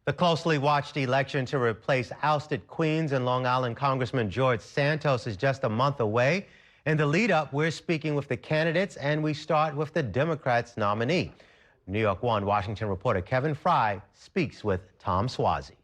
The closely watched election to replace ousted Queens and Long Island Congressman George Santos is just a month away. In the lead up, we're speaking with the candidates, and we start with the Democrats' nominee. New York 1 Washington reporter Kevin Fry speaks with Tom Suozzi.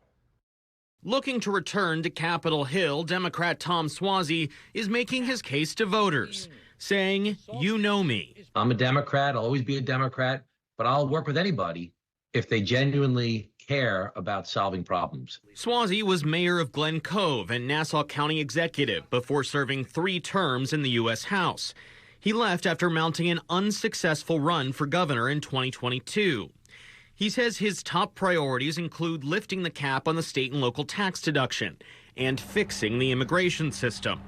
Looking to return to Capitol Hill, Democrat Tom Suozzi is making his case to voters, saying, "You know me. I'm a Democrat, I'll always be a Democrat, but I'll work with anybody if they genuinely care about solving problems." Suozzi was mayor of Glen Cove and Nassau County executive before serving 3 terms in the U.S. House. He left after mounting an unsuccessful run for governor in 2022. He says his top priorities include lifting the cap on the state and local tax deduction and fixing the immigration system.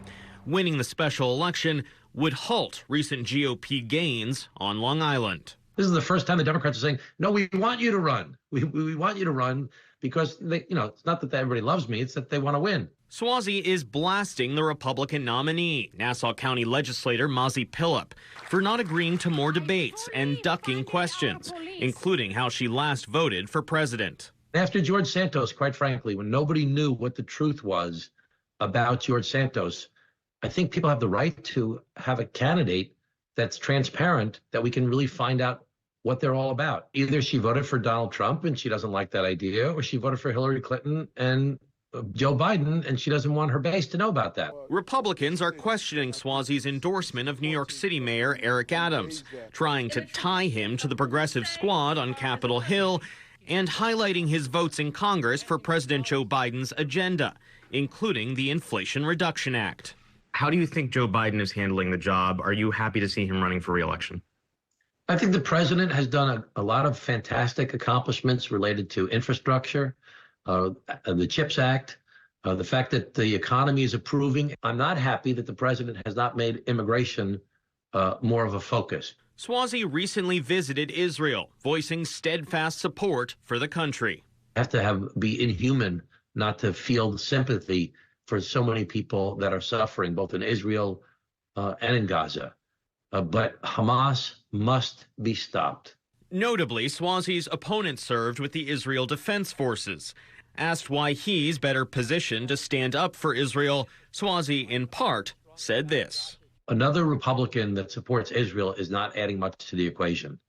Winning the special election would halt recent GOP gains on Long Island. This is the first time the Democrats are saying, no, we want you to run. We want you to run because, it's not that everybody loves me, it's that they want to win. Suozzi is blasting the Republican nominee, Nassau County legislator Mazi Pilip, for not agreeing to more debates and ducking questions, including how she last voted for president. After George Santos, quite frankly, when nobody knew what the truth was about George Santos, I think people have the right to have a candidate that's transparent, that we can really find out what they're all about. Either she voted for Donald Trump and she doesn't like that idea, or she voted for Hillary Clinton and Joe Biden, and she doesn't want her base to know about that. Republicans are questioning Suozzi's endorsement of New York City Mayor Eric Adams, trying to tie him to the progressive squad on Capitol Hill and highlighting his votes in Congress for President Joe Biden's agenda, including the Inflation Reduction Act. How do you think Joe Biden is handling the job? Are you happy to see him running for re-election? I think the president has done a lot of fantastic accomplishments related to infrastructure, the CHIPS Act, the fact that the economy is improving. I'm not happy that the president has not made immigration more of a focus. Suozzi recently visited Israel, voicing steadfast support for the country. You have to be inhuman not to feel sympathy for so many people that are suffering, both in Israel and in Gaza. But Hamas must be stopped. Notably, Suozzi's opponent served with the Israel Defense Forces. Asked why he's better positioned to stand up for Israel, Suozzi, in part, said this. Another Republican that supports Israel is not adding much to the equation.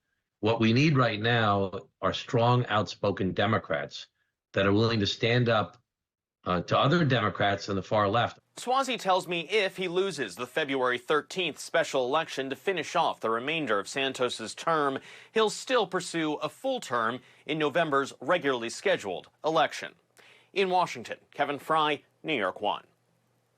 What we need right now are strong, outspoken Democrats that are willing to stand up to other Democrats on the far left. Suozzi tells me if he loses the February 13th special election to finish off the remainder of Santos's term, he'll still pursue a full term in November's regularly scheduled election. In Washington, Kevin Fry, New York 1.